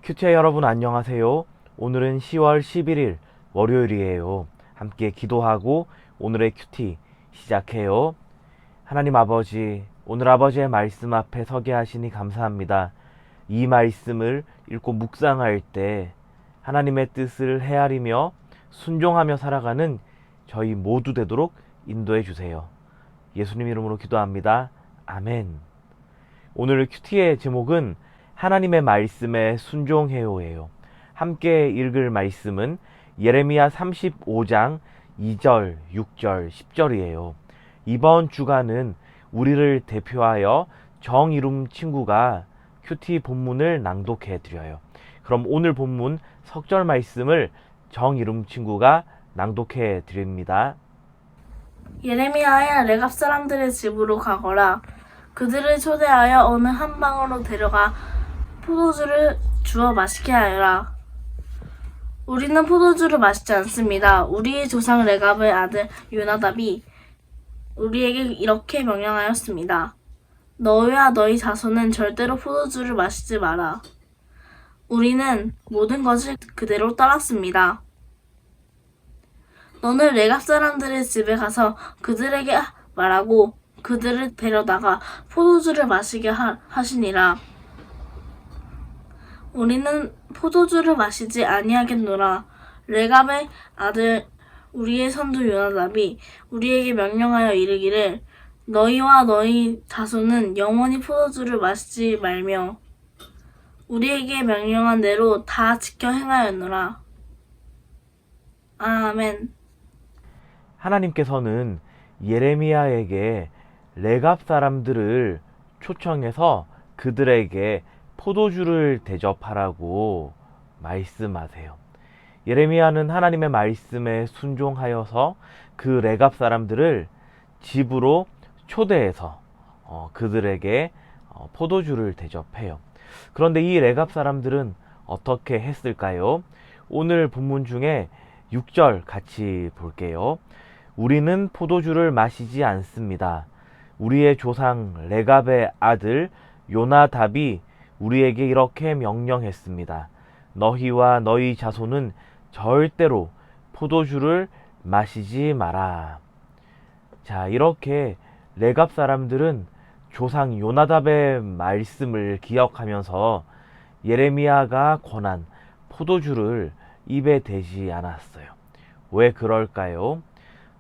큐티의 여러분 안녕하세요. 오늘은 10월 11일 월요일이에요. 함께 기도하고 오늘의 큐티 시작해요. 하나님 아버지, 오늘 아버지의 말씀 앞에 서게 하시니 감사합니다. 이 말씀을 읽고 묵상할 때 하나님의 뜻을 헤아리며 순종하며 살아가는 저희 모두 되도록 인도해 주세요. 예수님 이름으로 기도합니다. 아멘. 오늘 큐티의 제목은 하나님의 말씀에 순종해요예요. 함께 읽을 말씀은 예레미야 35장 2절, 6절, 10절이에요. 이번 주간은 우리를 대표하여 정이룸 친구가 큐티 본문을 낭독해 드려요. 그럼 오늘 본문 석절 말씀을 정이룸 친구가 낭독해 드립니다. 예레미야야, 레갑 사람들의 집으로 가거라. 그들을 초대하여 어느 한 방으로 데려가 포도주를 주어 마시게 하여라. 우리는 포도주를 마시지 않습니다. 우리의 조상 레갑의 아들 요나답이 우리에게 이렇게 명령하였습니다. 너희와 너희 자손은 절대로 포도주를 마시지 마라. 우리는 모든 것을 그대로 따랐습니다. 너는 레갑 사람들의 집에 가서 그들에게 말하고 그들을 데려다가 포도주를 마시게 하시니라. 우리는 포도주를 마시지 아니하겠노라. 레갑의 아들 우리의 선조 요나답이 우리에게 명령하여 이르기를 너희와 너희 자손은 영원히 포도주를 마시지 말며 우리에게 명령한 대로 다 지켜 행하였노라. 아멘. 하나님께서는 예레미야에게 레갑 사람들을 초청해서 그들에게 포도주를 대접하라고 말씀하세요. 예레미야는 하나님의 말씀에 순종하여서 그 레갑 사람들을 집으로 초대해서 그들에게 포도주를 대접해요. 그런데 이 레갑 사람들은 어떻게 했을까요? 오늘 본문 중에 6절 같이 볼게요. 우리는 포도주를 마시지 않습니다. 우리의 조상 레갑의 아들 요나답이 우리에게 이렇게 명령했습니다. 너희와 너희 자손은 절대로 포도주를 마시지 마라. 자, 이렇게 레갑 사람들은 조상 요나답의 말씀을 기억하면서 예레미야가 권한 포도주를 입에 대지 않았어요. 왜 그럴까요?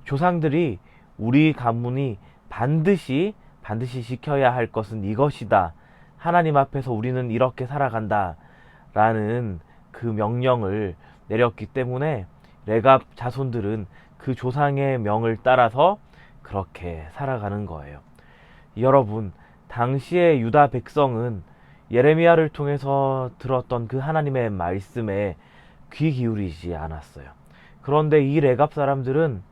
조상들이 우리 가문이 반드시 지켜야 할 것은 이것이다. 하나님 앞에서 우리는 이렇게 살아간다. 라는 그 명령을 내렸기 때문에 레갑 자손들은 그 조상의 명을 따라서 그렇게 살아가는 거예요. 여러분, 당시의 유다 백성은 예레미야를 통해서 들었던 그 하나님의 말씀에 귀 기울이지 않았어요. 그런데 이 레갑 사람들은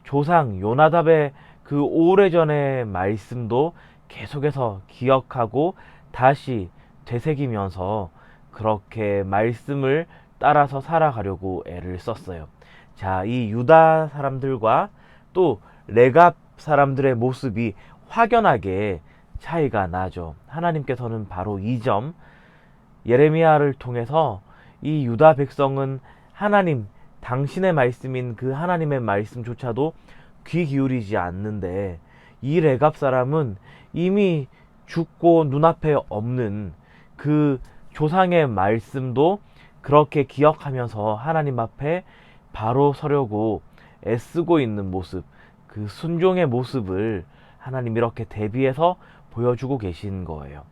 조상 요나답의 그 오래전의 말씀도 계속해서 기억하고 다시 되새기면서 그렇게 말씀을 따라서 살아가려고 애를 썼어요. 자, 이 유다 사람들과 또 레갑 사람들의 모습이 확연하게 차이가 나죠. 하나님께서는 바로 이 점, 예레미야를 통해서 이 유다 백성은 하나님, 당신의 말씀인 그 하나님의 말씀조차도 귀 기울이지 않는데 이 레갑 사람은 이미 죽고 눈앞에 없는 그 조상의 말씀도 그렇게 기억하면서 하나님 앞에 바로 서려고 애쓰고 있는 모습, 그 순종의 모습을 하나님 이렇게 대비해서 보여주고 계신 거예요.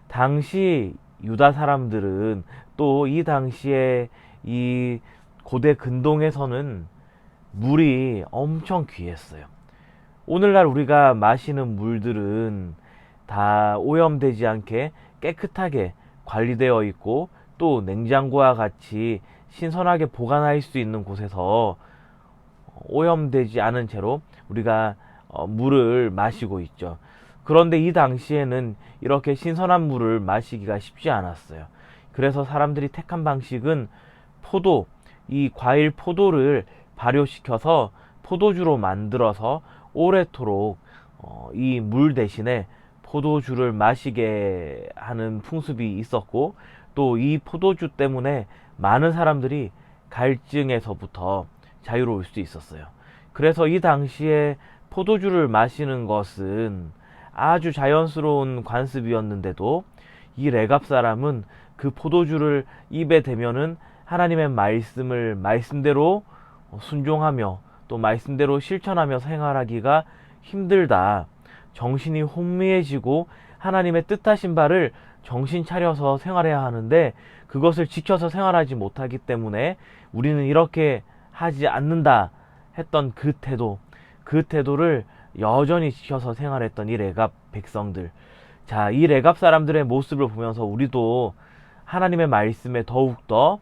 당시 유다 사람들은 또 이 당시에 이 고대 근동에서는 물이 엄청 귀했어요. 오늘날 우리가 마시는 물들은 다 오염되지 않게 깨끗하게 관리되어 있고 또 냉장고와 같이 신선하게 보관할 수 있는 곳에서 오염되지 않은 채로 우리가 물을 마시고 있죠. 그런데 이 당시에는 이렇게 신선한 물을 마시기가 쉽지 않았어요. 그래서 사람들이 택한 방식은 이 과일 포도를 발효시켜서 포도주로 만들어서 오래도록 이 물 대신에 포도주를 마시게 하는 풍습이 있었고, 또 이 포도주 때문에 많은 사람들이 갈증에서부터 자유로울 수 있었어요. 그래서 이 당시에 포도주를 마시는 것은 아주 자연스러운 관습이었는데도 이 레갑 사람은 그 포도주를 입에 대면은 하나님의 말씀을 말씀대로 순종하며 또 말씀대로 실천하며 생활하기가 힘들다. 정신이 혼미해지고 하나님의 뜻하신 바를 정신 차려서 생활해야 하는데 그것을 지켜서 생활하지 못하기 때문에 우리는 이렇게 하지 않는다 했던 그 태도를 여전히 지켜서 생활했던 이 레갑 백성들. 자, 이 레갑 사람들의 모습을 보면서 우리도 하나님의 말씀에 더욱더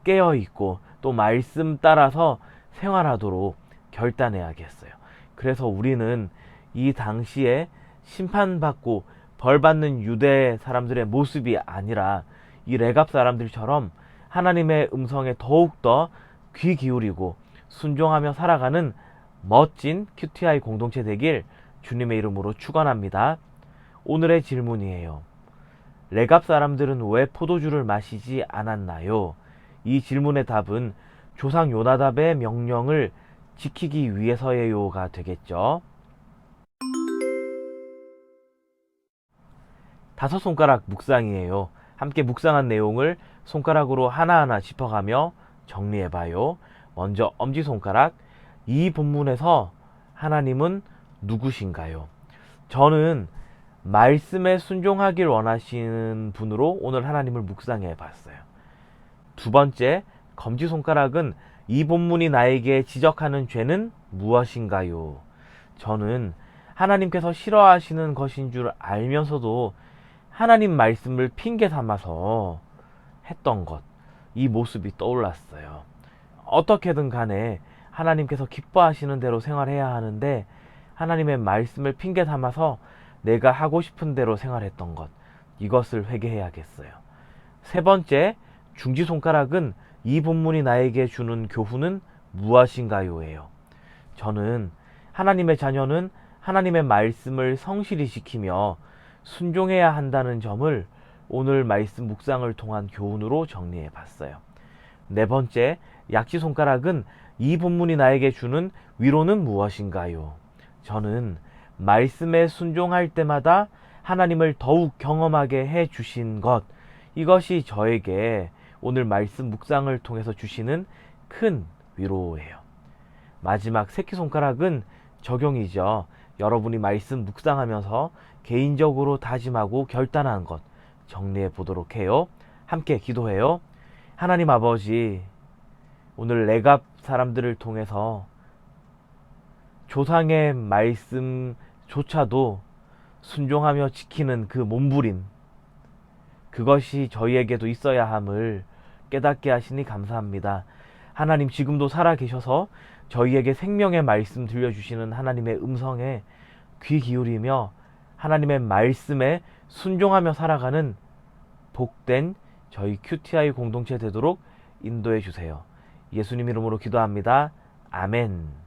깨어있고 또 말씀 따라서 생활하도록 결단해야겠어요. 그래서 우리는 이 당시에 심판받고 벌받는 유대 사람들의 모습이 아니라 이 레갑 사람들처럼 하나님의 음성에 더욱더 귀 기울이고 순종하며 살아가는 멋진 QTI 공동체 되길 주님의 이름으로 축원합니다. 오늘의 질문이에요. 레갑 사람들은 왜 포도주를 마시지 않았나요? 이 질문의 답은 조상 요나답의 명령을 지키기 위해서예요가 되겠죠. 5손가락 묵상이에요. 함께 묵상한 내용을 손가락으로 하나하나 짚어가며 정리해봐요. 먼저 엄지손가락. 이 본문에서 하나님은 누구신가요? 저는 말씀에 순종하길 원하시는 분으로 오늘 하나님을 묵상해 봤어요. 두 번째, 검지손가락은 이 본문이 나에게 지적하는 죄는 무엇인가요? 저는 하나님께서 싫어하시는 것인 줄 알면서도 하나님 말씀을 핑계 삼아서 했던 것, 이 모습이 떠올랐어요. 어떻게든 간에 하나님께서 기뻐하시는 대로 생활해야 하는데 하나님의 말씀을 핑계 삼아서 내가 하고 싶은 대로 생활했던 것, 이것을 회개해야겠어요. 세 번째, 중지손가락은 이 본문이 나에게 주는 교훈은 무엇인가요?예요. 저는 하나님의 자녀는 하나님의 말씀을 성실히 지키며 순종해야 한다는 점을 오늘 말씀 묵상을 통한 교훈으로 정리해 봤어요. 네 번째, 약지손가락은 이 본문이 나에게 주는 위로는 무엇인가요? 저는 말씀에 순종할 때마다 하나님을 더욱 경험하게 해 주신 것, 이것이 저에게 오늘 말씀 묵상을 통해서 주시는 큰 위로예요. 마지막 새끼손가락은 적용이죠. 여러분이 말씀 묵상하면서 개인적으로 다짐하고 결단한 것 정리해 보도록 해요. 함께 기도해요. 하나님 아버지, 오늘 레갑 사람들을 통해서 조상의 말씀조차도 순종하며 지키는 그 몸부림, 그것이 저희에게도 있어야 함을 깨닫게 하시니 감사합니다. 하나님, 지금도 살아계셔서 저희에게 생명의 말씀 들려주시는 하나님의 음성에 귀 기울이며 하나님의 말씀에 순종하며 살아가는 복된 저희 QTI 공동체 되도록 인도해 주세요. 예수님 이름으로 기도합니다. 아멘.